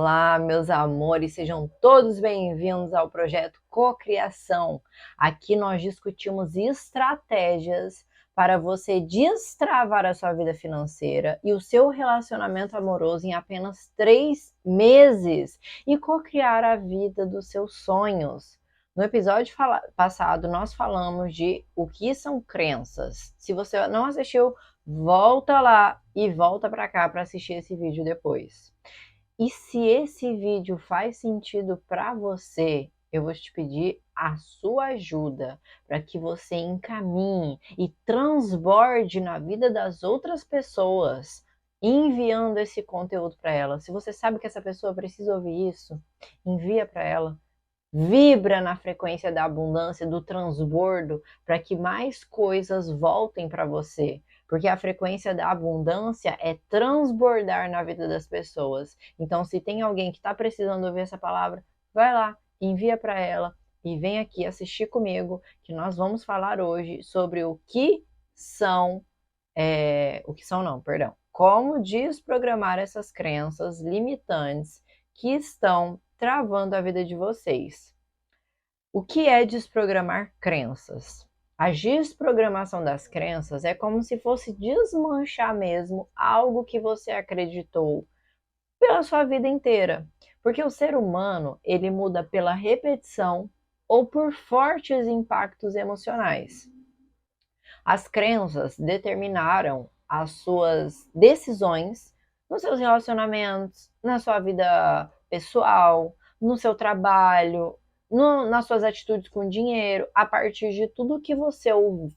Olá, meus amores, sejam todos bem-vindos ao projeto Cocriação. Aqui nós discutimos estratégias para você destravar a sua vida financeira e o seu relacionamento amoroso em apenas 3 meses e cocriar a vida dos seus sonhos. No episódio passado, nós falamos de o que são crenças. Se você não assistiu, volta lá e volta para cá para assistir esse vídeo depois. E se esse vídeo faz sentido para você, eu vou te pedir a sua ajuda para que você encaminhe e transborde na vida das outras pessoas, enviando esse conteúdo para elas. Se você sabe que essa pessoa precisa ouvir isso, envia para ela. Vibra na frequência da abundância, do transbordo, para que mais coisas voltem para você. Porque a frequência da abundância é transbordar na vida das pessoas. Então, se tem alguém que está precisando ouvir essa palavra, vai lá, envia para ela e vem aqui assistir comigo, que nós vamos falar hoje sobre como desprogramar essas crenças limitantes que estão travando a vida de vocês. O que é desprogramar crenças? A desprogramação das crenças é como se fosse desmanchar mesmo algo que você acreditou pela sua vida inteira. Porque o ser humano, ele muda pela repetição ou por fortes impactos emocionais. As crenças determinaram as suas decisões nos seus relacionamentos, na sua vida pessoal, no seu trabalho, nas suas atitudes com dinheiro, a partir de tudo que você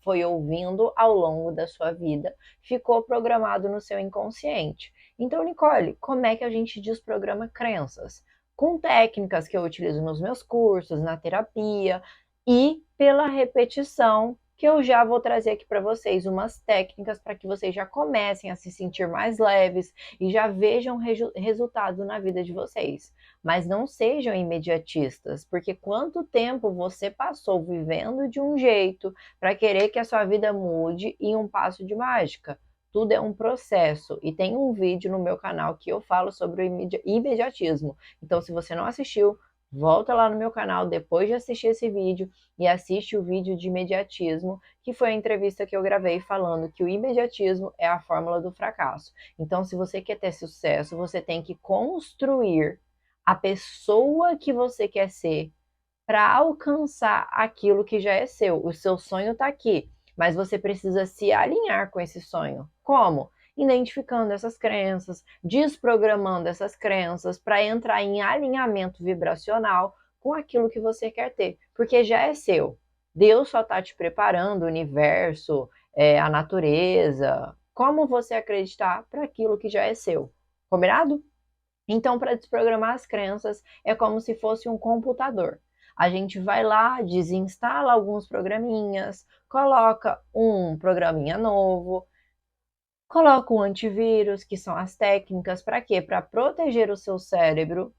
foi ouvindo ao longo da sua vida, ficou programado no seu inconsciente. Então, Nicole, como é que a gente desprograma crenças? Com técnicas que eu utilizo nos meus cursos, na terapia e pela repetição, que eu já vou trazer aqui para vocês umas técnicas para que vocês já comecem a se sentir mais leves e já vejam resultado na vida de vocês. Mas não sejam imediatistas, porque quanto tempo você passou vivendo de um jeito para querer que a sua vida mude em um passo de mágica? Tudo é um processo e tem um vídeo no meu canal que eu falo sobre o imediatismo. Então, se você não assistiu, volta lá no meu canal depois de assistir esse vídeo e assiste o vídeo de imediatismo, que foi a entrevista que eu gravei falando que o imediatismo é a fórmula do fracasso. Então, se você quer ter sucesso, você tem que construir a pessoa que você quer ser para alcançar aquilo que já é seu. O seu sonho está aqui, mas você precisa se alinhar com esse sonho. Como? Identificando essas crenças, desprogramando essas crenças para entrar em alinhamento vibracional com aquilo que você quer ter, porque já é seu. Deus só está te preparando, o universo, a natureza, como você acreditar para aquilo que já é seu. Combinado? Então, para desprogramar as crenças, é como se fosse um computador. A gente vai lá, desinstala alguns programinhas, coloca um programinha novo, coloca um antivírus, que são as técnicas, para quê? Para proteger o seu cérebro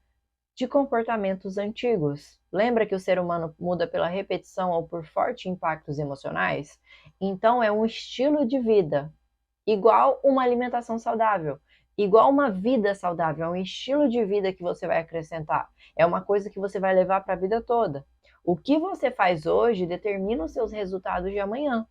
de comportamentos antigos. Lembra que o ser humano muda pela repetição ou por fortes impactos emocionais? Então, é um estilo de vida, igual uma alimentação saudável, igual uma vida saudável, é um estilo de vida que você vai acrescentar, é uma coisa que você vai levar para a vida toda. O que você faz hoje determina os seus resultados de amanhã.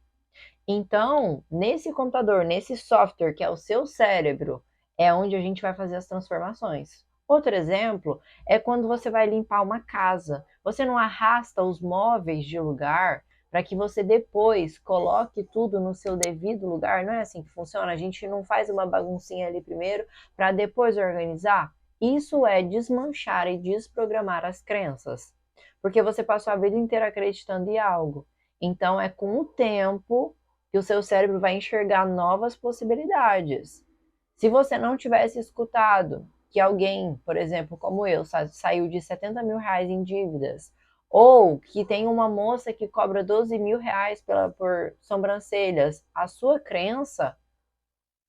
Então, nesse computador, nesse software que é o seu cérebro, é onde a gente vai fazer as transformações. Outro exemplo é quando você vai limpar uma casa. Você não arrasta os móveis de lugar para que você depois coloque tudo no seu devido lugar. Não é assim que funciona. A gente não faz uma baguncinha ali primeiro para depois organizar. Isso é desmanchar e desprogramar as crenças. Porque você passou a vida inteira acreditando em algo. Então, é com o tempo que o seu cérebro vai enxergar novas possibilidades. Se você não tivesse escutado que alguém, por exemplo, como eu, saiu de 70 mil reais em dívidas, ou que tem uma moça que cobra 12 mil reais por sobrancelhas, a sua crença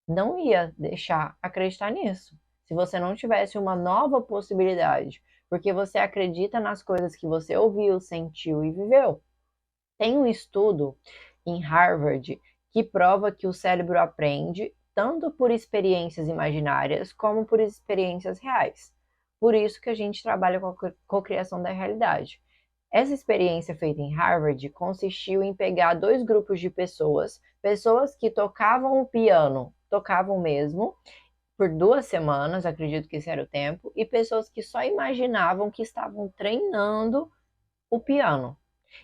não ia deixar acreditar nisso. Se você não tivesse uma nova possibilidade, porque você acredita nas coisas que você ouviu, sentiu e viveu. Tem um estudo em Harvard que prova que o cérebro aprende tanto por experiências imaginárias como por experiências reais. Por isso que a gente trabalha com a cocriação da realidade. Essa experiência feita em Harvard consistiu em pegar 2 grupos de pessoas, pessoas que tocavam o piano, tocavam mesmo, por 2 semanas, acredito que esse era o tempo, e pessoas que só imaginavam que estavam treinando o piano.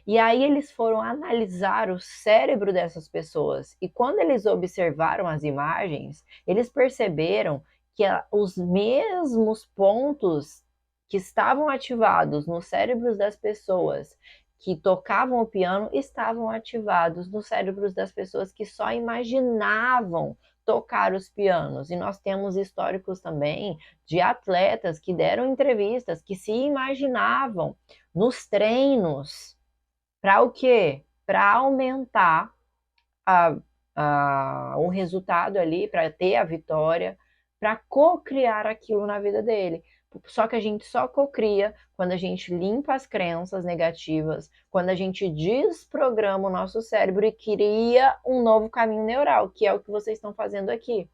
E aí eles foram analisar o cérebro dessas pessoas. E quando eles observaram as imagens, eles perceberam que os mesmos pontos que estavam ativados nos cérebros das pessoas que tocavam o piano estavam ativados nos cérebros das pessoas que só imaginavam tocar os pianos. E nós temos históricos também de atletas que deram entrevistas que se imaginavam nos treinos. Para o quê? Para aumentar o resultado ali, para ter a vitória, para co-criar aquilo na vida dele. Só que a gente só cocria quando a gente limpa as crenças negativas, quando a gente desprograma o nosso cérebro e cria um novo caminho neural, que é o que vocês estão fazendo aqui.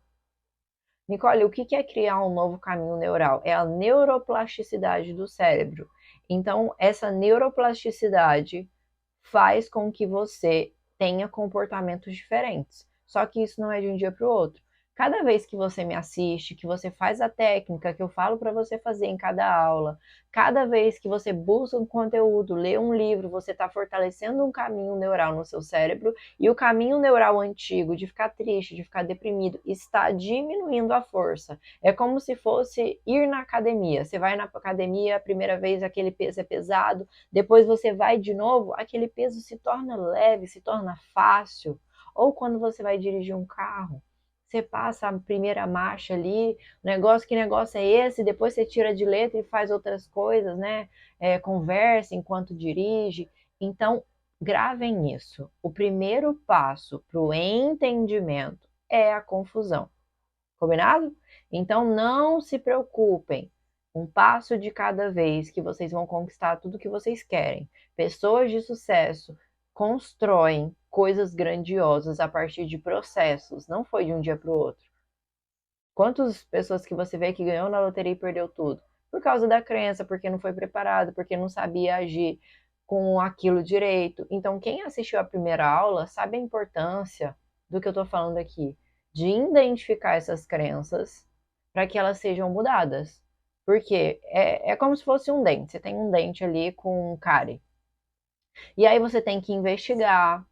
Nicole, o que é criar um novo caminho neural? É a neuroplasticidade do cérebro. Então, essa neuroplasticidade faz com que você tenha comportamentos diferentes. Só que isso não é de um dia para o outro. Cada vez que você me assiste, que você faz a técnica que eu falo para você fazer em cada aula, cada vez que você busca um conteúdo, lê um livro, você está fortalecendo um caminho neural no seu cérebro e o caminho neural antigo de ficar triste, de ficar deprimido, está diminuindo a força. É como se fosse ir na academia. Você vai na academia, a primeira vez aquele peso é pesado, depois você vai de novo, aquele peso se torna leve, se torna fácil. Ou quando você vai dirigir um carro, você passa a primeira marcha ali, que negócio é esse? Depois você tira de letra e faz outras coisas, né? Conversa enquanto dirige. Então, gravem isso. O primeiro passo para o entendimento é a confusão. Combinado? Então, não se preocupem. Um passo de cada vez que vocês vão conquistar tudo que vocês querem. Pessoas de sucesso constroem coisas grandiosas a partir de processos, não foi de um dia para o outro. Quantas pessoas que você vê que ganhou na loteria e perdeu tudo? Por causa da crença, porque não foi preparado, porque não sabia agir com aquilo direito. Então, quem assistiu a primeira aula sabe a importância do que eu estou falando aqui, de identificar essas crenças para que elas sejam mudadas. Porque é como se fosse um dente. Você tem um dente ali com cárie. E aí você tem que investigar.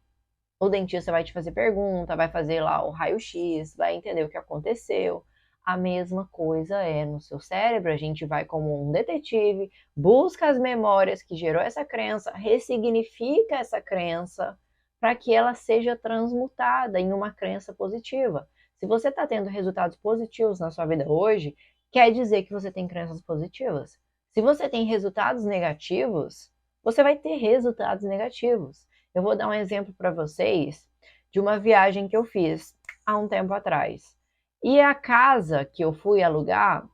O dentista vai te fazer pergunta, vai fazer lá o raio-x, vai entender o que aconteceu. A mesma coisa é no seu cérebro, a gente vai como um detetive, busca as memórias que gerou essa crença, ressignifica essa crença para que ela seja transmutada em uma crença positiva. Se você está tendo resultados positivos na sua vida hoje, quer dizer que você tem crenças positivas. Se você tem resultados negativos, você vai ter resultados negativos. Eu vou dar um exemplo para vocês de uma viagem que eu fiz há um tempo atrás. E a casa que eu fui alugar,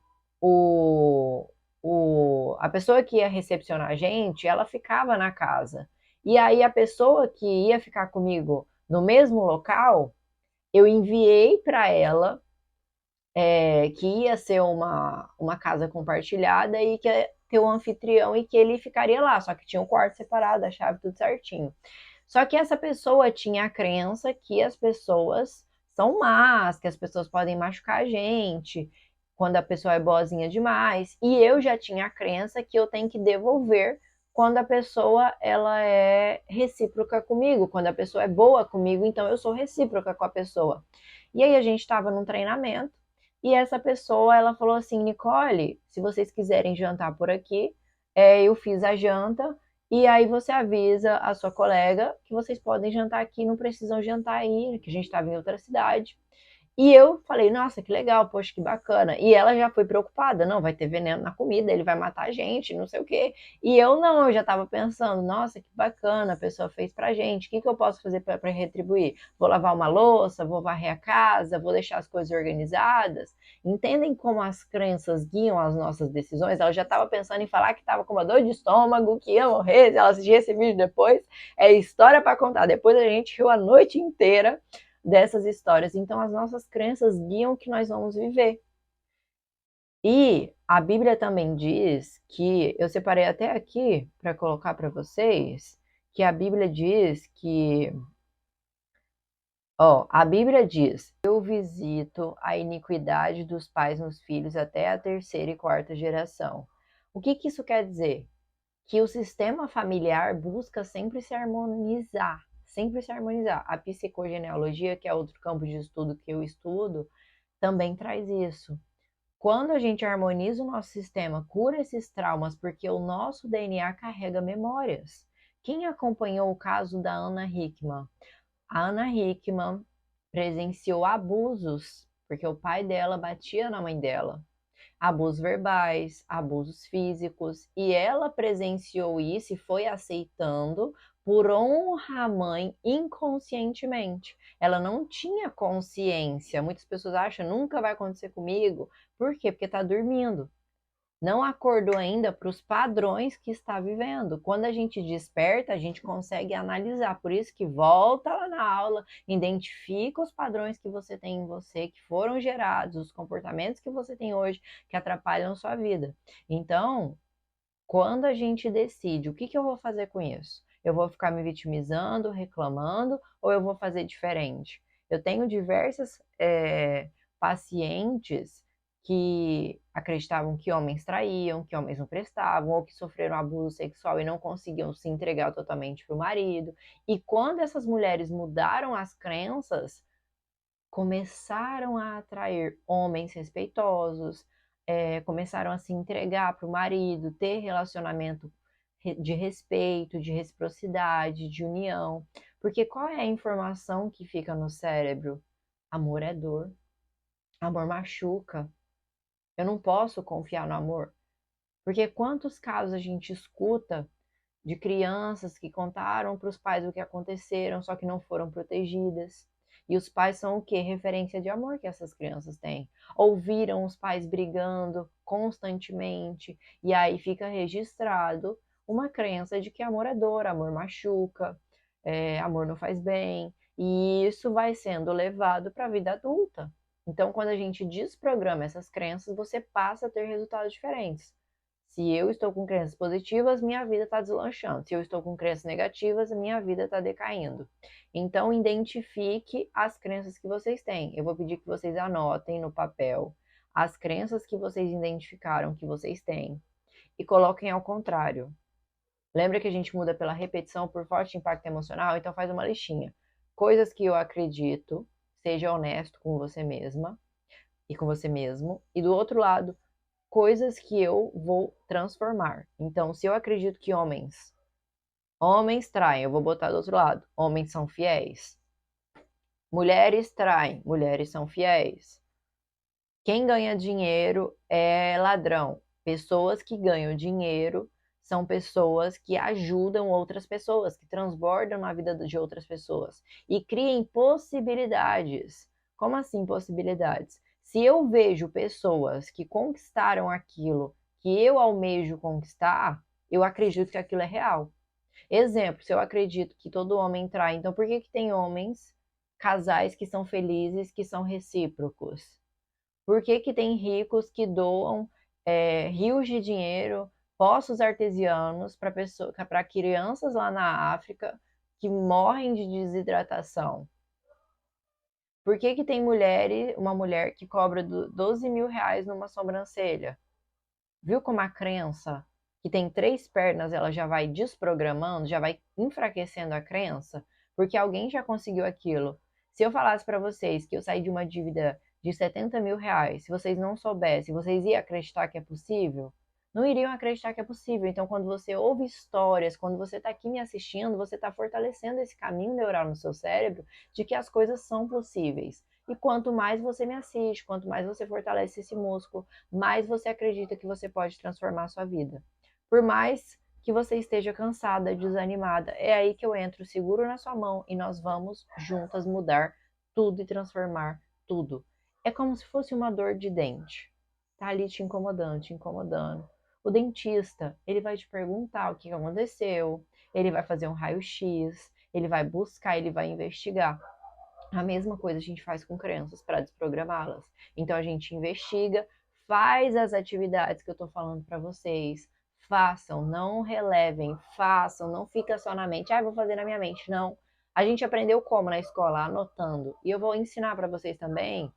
a pessoa que ia recepcionar a gente, ela ficava na casa. E aí a pessoa que ia ficar comigo no mesmo local, eu enviei para ela que ia ser uma casa compartilhada e que ia ter um anfitrião e que ele ficaria lá, só que tinha um quarto separado, a chave tudo certinho. Só que essa pessoa tinha a crença que as pessoas são más, que as pessoas podem machucar a gente quando a pessoa é boazinha demais. E eu já tinha a crença que eu tenho que devolver quando a pessoa ela é recíproca comigo, quando a pessoa é boa comigo, então eu sou recíproca com a pessoa. E aí a gente estava num treinamento e essa pessoa ela falou assim, Nicole, se vocês quiserem jantar por aqui, eu fiz a janta. E aí você avisa a sua colega que vocês podem jantar aqui, não precisam jantar aí, que a gente estava em outra cidade. E eu falei, nossa, que legal, poxa, que bacana. E ela já foi preocupada, não, vai ter veneno na comida, ele vai matar a gente, não sei o quê. E eu não, eu já estava pensando, nossa, que bacana, a pessoa fez pra gente, o que eu posso fazer para retribuir? Vou lavar uma louça, vou varrer a casa, vou deixar as coisas organizadas. Entendem como as crenças guiam as nossas decisões? Ela já estava pensando em falar que estava com uma dor de estômago, que ia morrer, se ela assistir esse vídeo depois, é história para contar. Depois a gente riu a noite inteira dessas histórias. Então, as nossas crenças guiam o que nós vamos viver. E a Bíblia também diz que, eu separei até aqui para colocar para vocês, que a Bíblia diz que, a Bíblia diz: eu visito a iniquidade dos pais nos filhos até a terceira e quarta geração. O que que isso quer dizer? Que o sistema familiar busca sempre se harmonizar, sempre se harmonizar. A psicogenealogia, que é outro campo de estudo que eu estudo, também traz isso. Quando a gente harmoniza o nosso sistema, cura esses traumas, porque o nosso DNA carrega memórias. Quem acompanhou o caso da Ana Hickman? A Ana Hickman presenciou abusos, porque o pai dela batia na mãe dela. Abusos verbais, abusos físicos, e ela presenciou isso e foi aceitando por honra à mãe inconscientemente. Ela não tinha consciência. Muitas pessoas acham nunca vai acontecer comigo. Por quê? Porque está dormindo. Não acordou ainda para os padrões que está vivendo. Quando a gente desperta, a gente consegue analisar. Por isso que volta lá na aula, identifica os padrões que você tem em você, que foram gerados, os comportamentos que você tem hoje, que atrapalham a sua vida. Então, quando a gente decide o que eu vou fazer com isso, eu vou ficar me vitimizando, reclamando, ou eu vou fazer diferente? Eu tenho diversas pacientes que acreditavam que homens traíam, que homens não prestavam, ou que sofreram abuso sexual e não conseguiam se entregar totalmente para o marido. E quando essas mulheres mudaram as crenças, começaram a atrair homens respeitosos, começaram a se entregar para o marido, ter relacionamento de respeito, de reciprocidade, de união. Porque qual é a informação que fica no cérebro? Amor é dor. Amor machuca. Eu não posso confiar no amor. Porque quantos casos a gente escuta de crianças que contaram para os pais o que aconteceram, só que não foram protegidas. E os pais são o quê? Referência de amor que essas crianças têm. Ouviram os pais brigando constantemente, e aí fica registrado uma crença de que amor é dor, amor machuca, amor não faz bem, e isso vai sendo levado para a vida adulta. Então, quando a gente desprograma essas crenças, você passa a ter resultados diferentes. Se eu estou com crenças positivas, minha vida está deslanchando. Se eu estou com crenças negativas, minha vida está decaindo. Então, identifique as crenças que vocês têm. Eu vou pedir que vocês anotem no papel as crenças que vocês identificaram que vocês têm e coloquem ao contrário. Lembra que a gente muda pela repetição por forte impacto emocional? Então, faz uma listinha. Coisas que eu acredito, seja honesto com você mesma e com você mesmo. E do outro lado, coisas que eu vou transformar. Então, se eu acredito que homens traem, eu vou botar do outro lado. Homens são fiéis. Mulheres traem, mulheres são fiéis. Quem ganha dinheiro é ladrão. Pessoas que ganham dinheiro são pessoas que ajudam outras pessoas, que transbordam na vida de outras pessoas e criem possibilidades. Como assim possibilidades? Se eu vejo pessoas que conquistaram aquilo que eu almejo conquistar, eu acredito que aquilo é real. Exemplo, se eu acredito que todo homem trai, então por que que tem homens, casais que são felizes, que são recíprocos? Por que que tem ricos que doam rios de dinheiro, poços artesianos para crianças lá na África que morrem de desidratação? Por que que tem uma mulher que cobra 12 mil reais numa sobrancelha? Viu como a crença que tem 3 pernas, ela já vai desprogramando, já vai enfraquecendo a crença? Porque alguém já conseguiu aquilo. Se eu falasse para vocês que eu saí de uma dívida de 70 mil reais, se vocês não soubessem, vocês iam acreditar que é possível? Não iriam acreditar que é possível. Então, quando você ouve histórias, quando você está aqui me assistindo, você está fortalecendo esse caminho neural no seu cérebro de que as coisas são possíveis. E quanto mais você me assiste, quanto mais você fortalece esse músculo, mais você acredita que você pode transformar a sua vida. Por mais que você esteja cansada, desanimada, é aí que eu entro, seguro na sua mão e nós vamos juntas mudar tudo e transformar tudo. É como se fosse uma dor de dente. Tá ali te incomodando, te incomodando. O dentista, ele vai te perguntar o que aconteceu, ele vai fazer um raio-x, ele vai buscar, ele vai investigar. A mesma coisa a gente faz com crianças para desprogramá-las. Então a gente investiga, Faz as atividades que eu tô falando para vocês. Façam, não relevem, façam, não fica só na mente. Ah, vou fazer na minha mente. Não. A gente aprendeu como na escola, anotando. E eu vou ensinar para vocês também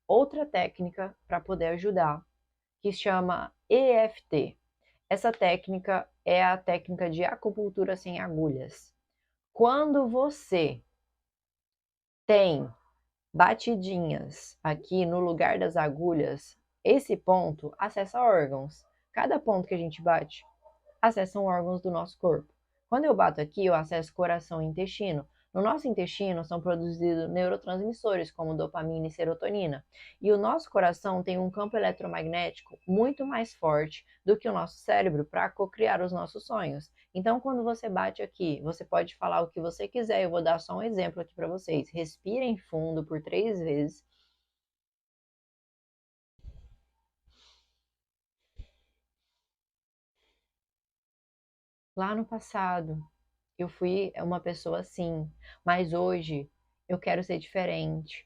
outra técnica para poder ajudar, que se chama EFT. Essa técnica é a técnica de acupuntura sem agulhas. Quando você tem batidinhas aqui no lugar das agulhas, esse ponto acessa órgãos. Cada ponto que a gente bate acessam órgãos do nosso corpo. Quando eu bato aqui, eu acesso coração e intestino. No nosso intestino são produzidos neurotransmissores como dopamina e serotonina. E o nosso coração tem um campo eletromagnético muito mais forte do que o nosso cérebro para cocriar os nossos sonhos. Então, quando você bate aqui, você pode falar o que você quiser. Eu vou dar só um exemplo aqui para vocês. Respirem fundo por 3 vezes. Lá no passado, eu fui uma pessoa assim, mas hoje eu quero ser diferente.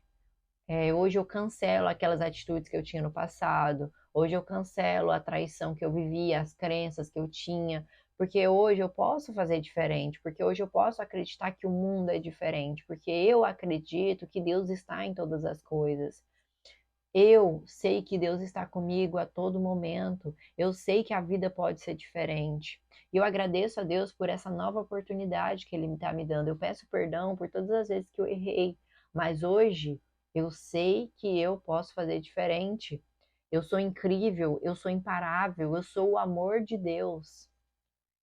Hoje eu cancelo aquelas atitudes que eu tinha no passado. Hoje eu cancelo a traição que eu vivia, as crenças que eu tinha, porque hoje eu posso fazer diferente, porque hoje eu posso acreditar que o mundo é diferente, porque eu acredito que Deus está em todas as coisas. Eu sei que Deus está comigo a todo momento. Eu sei que a vida pode ser diferente. E eu agradeço a Deus por essa nova oportunidade que Ele está me dando. Eu peço perdão por todas as vezes que eu errei. Mas hoje eu sei que eu posso fazer diferente. Eu sou incrível, eu sou imparável, eu sou o amor de Deus.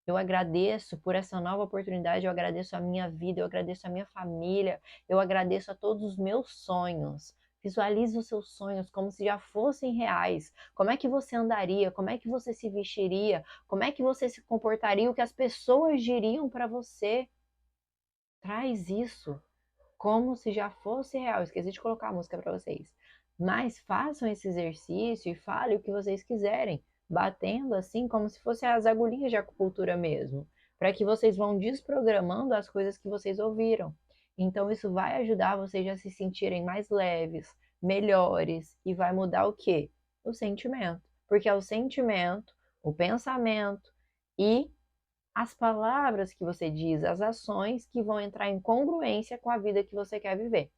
Eu agradeço por essa nova oportunidade, eu agradeço a minha vida, eu agradeço a minha família, eu agradeço a todos os meus sonhos. Visualize os seus sonhos como se já fossem reais. Como é que você andaria? Como é que você se vestiria? Como é que você se comportaria? O que as pessoas diriam para você? Traz isso como se já fosse real. Esqueci de colocar a música para vocês. Mas façam esse exercício e fale o que vocês quiserem, batendo assim como se fossem as agulhinhas de acupuntura mesmo, para que vocês vão desprogramando as coisas que vocês ouviram. Então isso vai ajudar vocês a se sentirem mais leves, melhores e vai mudar o quê? O sentimento, porque é o sentimento, o pensamento e as palavras que você diz, as ações que vão entrar em congruência com a vida que você quer viver.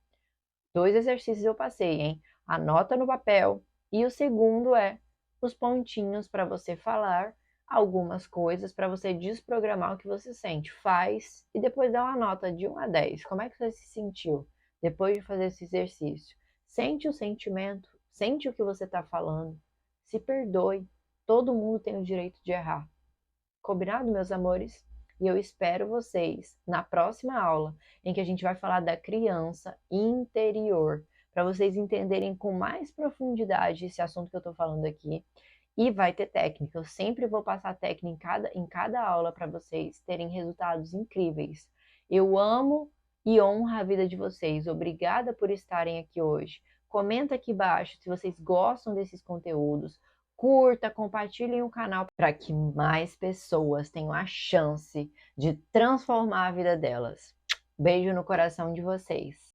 2 exercícios eu passei, hein? Anota no papel. E o segundo é os pontinhos para você falar algumas coisas, para você desprogramar o que você sente. Faz e depois dá uma nota de 1 a 10. Como é que você se sentiu depois de fazer esse exercício? Sente o sentimento, sente o que você está falando. Se perdoe. Todo mundo tem o direito de errar. Combinado, meus amores? E eu espero vocês na próxima aula, em que a gente vai falar da criança interior, para vocês entenderem com mais profundidade esse assunto que eu estou falando aqui. E vai ter técnica. Eu sempre vou passar técnica em cada aula para vocês terem resultados incríveis. Eu amo e honro a vida de vocês. Obrigada por estarem aqui hoje. Comenta aqui embaixo se vocês gostam desses conteúdos. Curta, compartilhem o canal para que mais pessoas tenham a chance de transformar a vida delas. Beijo no coração de vocês.